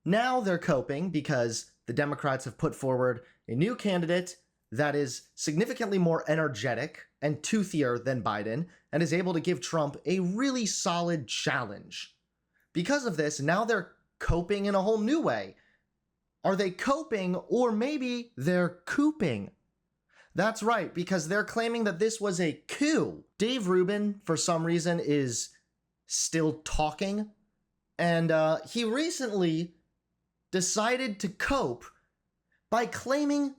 Now they're coping because the Democrats have put forward a new candidate that is significantly more energetic and toothier than Biden and is able to give Trump a really solid challenge. Because of this, now they're coping in a whole new way. Are they coping, or maybe they're cooping? That's right, because they're claiming that this was a coup. Dave Rubin, for some reason, is still talking, and he recently decided to cope by claiming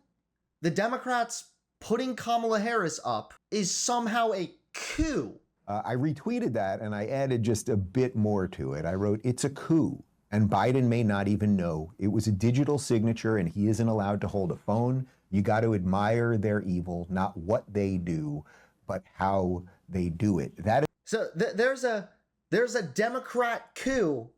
the Democrats putting Kamala Harris up is somehow a coup. I retweeted that and I added just a bit more to it. I wrote, "It's a coup, and Biden may not even know. It was a digital signature and he isn't allowed to hold a phone. You got to admire their evil, not what they do, but how they do it." So there's a Democrat coup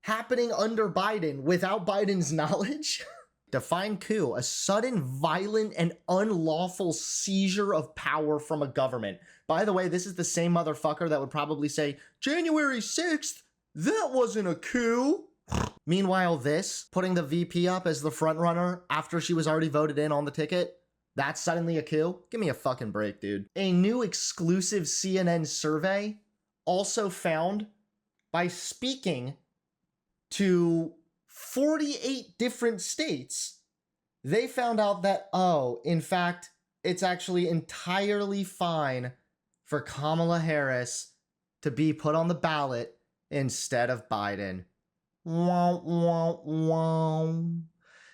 happening under Biden without Biden's knowledge. Define coup: a sudden, violent, and unlawful seizure of power from a government. By the way, this is the same motherfucker that would probably say, January 6th, that wasn't a coup. Meanwhile, this, putting the VP up as the front runner after she was already voted in on the ticket, that's suddenly a coup? Give me a fucking break, dude. A new exclusive CNN survey also found, by speaking to 48 different states, they found out that, oh, in fact, it's actually entirely fine for Kamala Harris to be put on the ballot instead of Biden. Wah, wah, wah.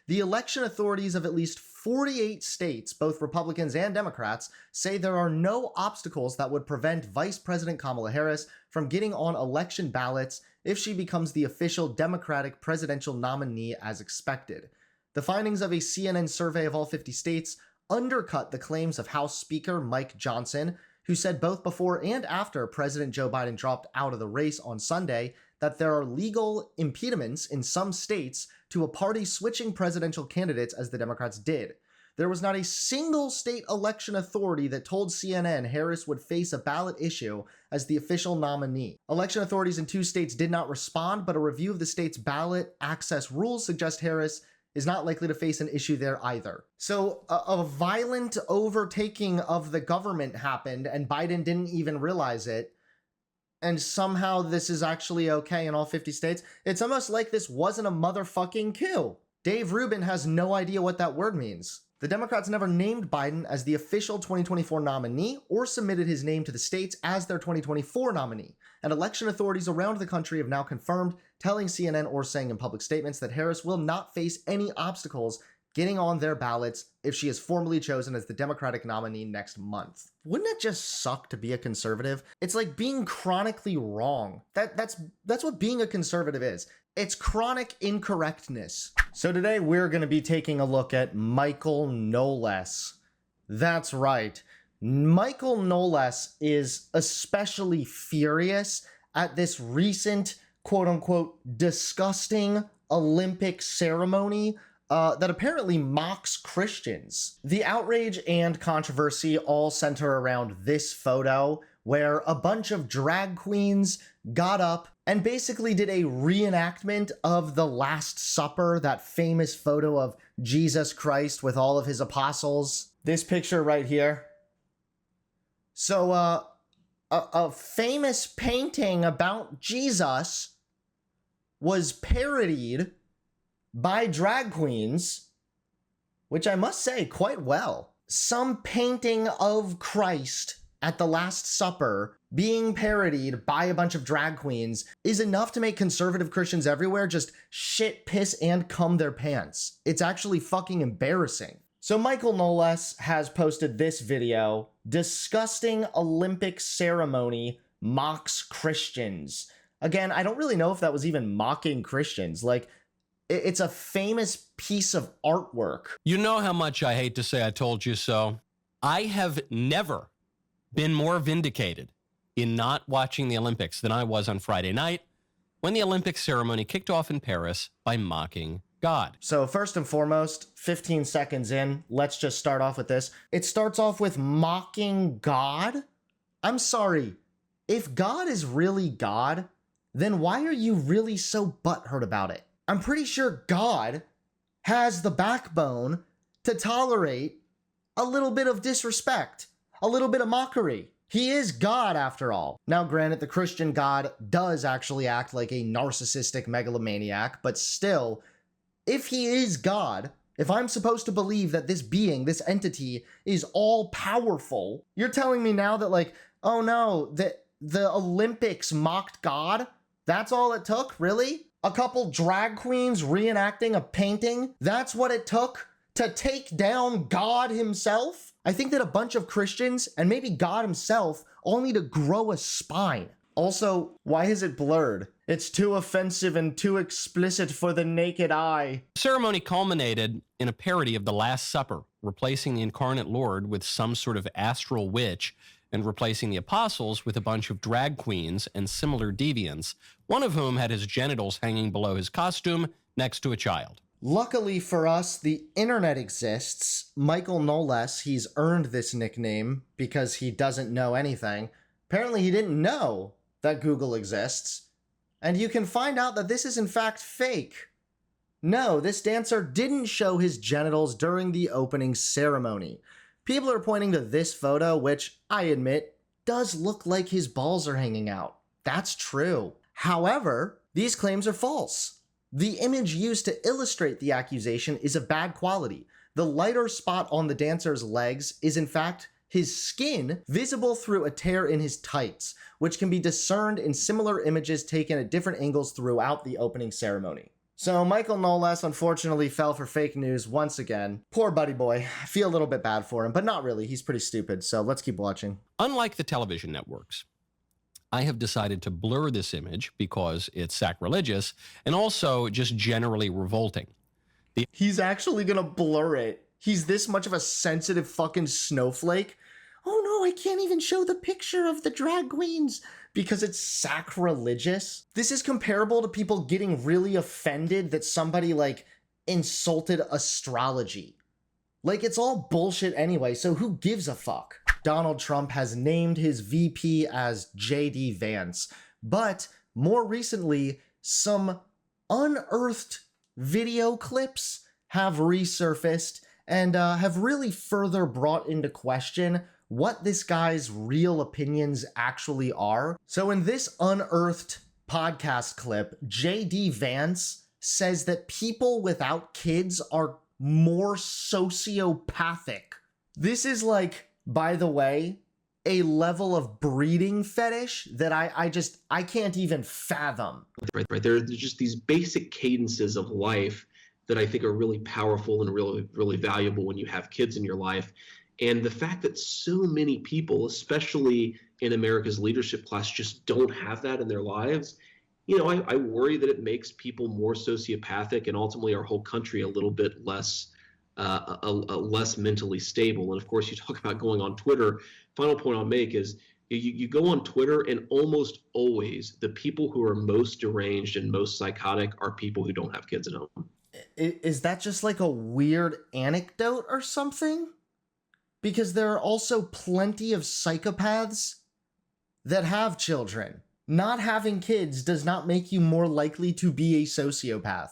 The election authorities of at least 48 states, both Republicans and Democrats, say there are no obstacles that would prevent Vice President Kamala Harris from getting on election ballots if she becomes the official Democratic presidential nominee as expected. The findings of a CNN survey of all 50 states undercut the claims of House Speaker Mike Johnson, who said both before and after President Joe Biden dropped out of the race on Sunday that there are legal impediments in some states to a party switching presidential candidates as the Democrats did. There was not a single state election authority that told CNN Harris would face a ballot issue as the official nominee. Election authorities in 2 states did not respond, but a review of the state's ballot access rules suggests Harris is not likely to face an issue there either. So a violent overtaking of the government happened and Biden didn't even realize it. And somehow this is actually okay in all 50 states. It's almost like this wasn't a motherfucking coup. Dave Rubin has no idea what that word means. The Democrats never named Biden as the official 2024 nominee or submitted his name to the states as their 2024 nominee. And election authorities around the country have now confirmed, telling CNN or saying in public statements that Harris will not face any obstacles getting on their ballots if she is formally chosen as the Democratic nominee next month. Wouldn't it just suck to be a conservative? It's like being chronically wrong. That's what being a conservative is. It's chronic incorrectness. So today we're going to be taking a look at Michael Knowles. That's right. Michael Knowles is especially furious at this recent, quote-unquote, disgusting Olympic ceremony that apparently mocks Christians. The outrage and controversy all center around this photo where a bunch of drag queens got up and basically did a reenactment of the Last Supper, that famous photo of Jesus Christ with all of his apostles. This picture right here. So, a famous painting about Jesus was parodied by drag queens, which I must say quite well. Some painting of Christ at the Last Supper being parodied by a bunch of drag queens is enough to make conservative Christians everywhere just shit, piss, and cum their pants. It's actually fucking embarrassing. So Michael Knowles has posted this video, "Disgusting Olympic Ceremony Mocks Christians." Again, I don't really know if that was even mocking Christians. Like, it's a famous piece of artwork. You know how much I hate to say I told you so. I have never been more vindicated in not watching the Olympics than I was on Friday night when the Olympic ceremony kicked off in Paris by mocking God. So first and foremost, 15 seconds in, let's just start off with this. It starts off with mocking God? I'm sorry. If God is really God, then why are you really so butthurt about it? I'm pretty sure God has the backbone to tolerate a little bit of disrespect, a little bit of mockery. He is God after all. Now, granted, the Christian God does actually act like a narcissistic megalomaniac, but still, if he is God, if I'm supposed to believe that this being, this entity, is all powerful, you're telling me now that, like, oh no, that the Olympics mocked God? That's all it took? Really? A couple drag queens reenacting a painting? That's what it took to take down God himself? I think that a bunch of Christians, and maybe God himself, all need to grow a spine. Also, why is it blurred? It's too offensive and too explicit for the naked eye. The ceremony culminated in a parody of the Last Supper, replacing the incarnate Lord with some sort of astral witch and replacing the apostles with a bunch of drag queens and similar deviants, one of whom had his genitals hanging below his costume next to a child. Luckily for us, the internet exists. Michael Knowles, he's earned this nickname because he doesn't know anything. Apparently he didn't know that Google exists. And you can find out that this is in fact fake. No, this dancer didn't show his genitals during the opening ceremony. People are pointing to this photo, which I admit does look like his balls are hanging out. That's true. However, these claims are false. The image used to illustrate the accusation is of bad quality. The lighter spot on the dancer's legs is in fact his skin visible through a tear in his tights, which can be discerned in similar images taken at different angles throughout the opening ceremony. So Michael Knowles unfortunately fell for fake news once again. Poor buddy boy. I feel a little bit bad for him, but not really. He's pretty stupid, so let's keep watching. Unlike the television networks, I have decided to blur this image because it's sacrilegious and also just generally revolting. He's actually gonna blur it. He's this much of a sensitive fucking snowflake. Oh no, I can't even show the picture of the drag queens because it's sacrilegious. This is comparable to people getting really offended that somebody like insulted astrology. Like, it's all bullshit anyway, so who gives a fuck? Donald Trump has named his VP as JD Vance, but more recently, some unearthed video clips have resurfaced and have really further brought into question what this guy's real opinions actually are. So in this unearthed podcast clip, JD Vance says that people without kids are more sociopathic. This is like, by the way, a level of breeding fetish that I can't even fathom. Right. There are just these basic cadences of life that I think are really powerful and really valuable when you have kids in your life. And the fact that so many people, especially in America's leadership class, just don't have that in their lives, you know, I worry that it makes people more sociopathic and ultimately our whole country a little bit less less mentally stable. And of course, you talk about going on Twitter. Final point I'll make is you go on Twitter and almost always the people who are most deranged and most psychotic are people who don't have kids at home. Is that just like a weird anecdote or something? Because there are also plenty of psychopaths that have children. Not having kids does not make you more likely to be a sociopath.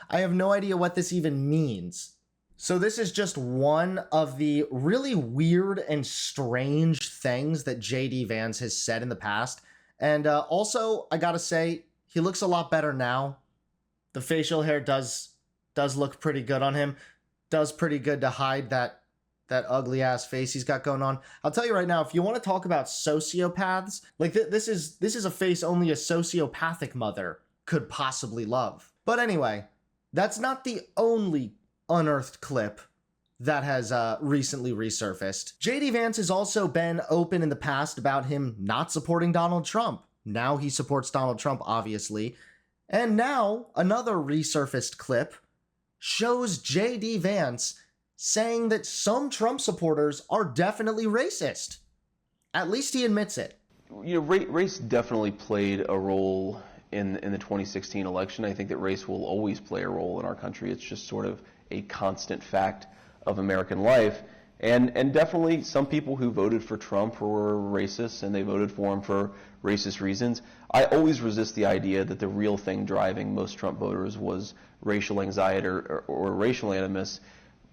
I have no idea what this even means. So this is just one of the really weird and strange things that JD Vance has said in the past. And also, I gotta say, he looks a lot better now. The facial hair does look pretty good on him. Does pretty good to hide that ugly ass face he's got going on. I'll tell you right now, if you want to talk about sociopaths, like this is a face only a sociopathic mother could possibly love. But anyway, that's not the only unearthed clip that has recently resurfaced. JD Vance has also been open in the past about him not supporting Donald Trump. Now he supports Donald Trump, obviously. And now another resurfaced clip shows JD Vance saying that some Trump supporters are definitely racist. At least he admits it. You know, race definitely played a role in the 2016 election. I think that race will always play a role in our country. It's just sort of a constant fact of American life. And definitely some people who voted for Trump were racist, and they voted for him for racist reasons. I always resist the idea that the real thing driving most Trump voters was racial anxiety or racial animus,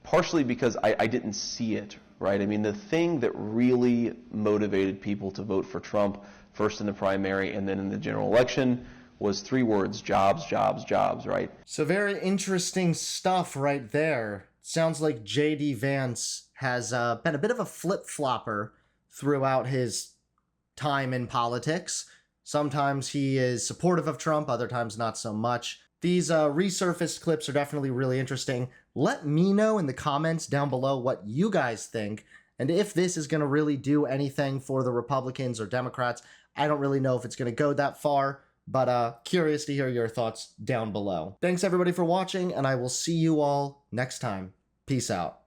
partially because I didn't see it, right? I mean, the thing that really motivated people to vote for Trump, first in the primary and then in the general election, was 3 words: jobs, jobs, jobs, right? So very interesting stuff right there. Sounds like J.D. Vance has been a bit of a flip-flopper throughout his time in politics. Sometimes he is supportive of Trump, other times not so much. These resurfaced clips are definitely really interesting. Let me know in the comments down below what you guys think, and if this is going to really do anything for the Republicans or Democrats. I don't really know if it's going to go that far, but curious to hear your thoughts down below. Thanks everybody for watching, and I will see you all next time. Peace out.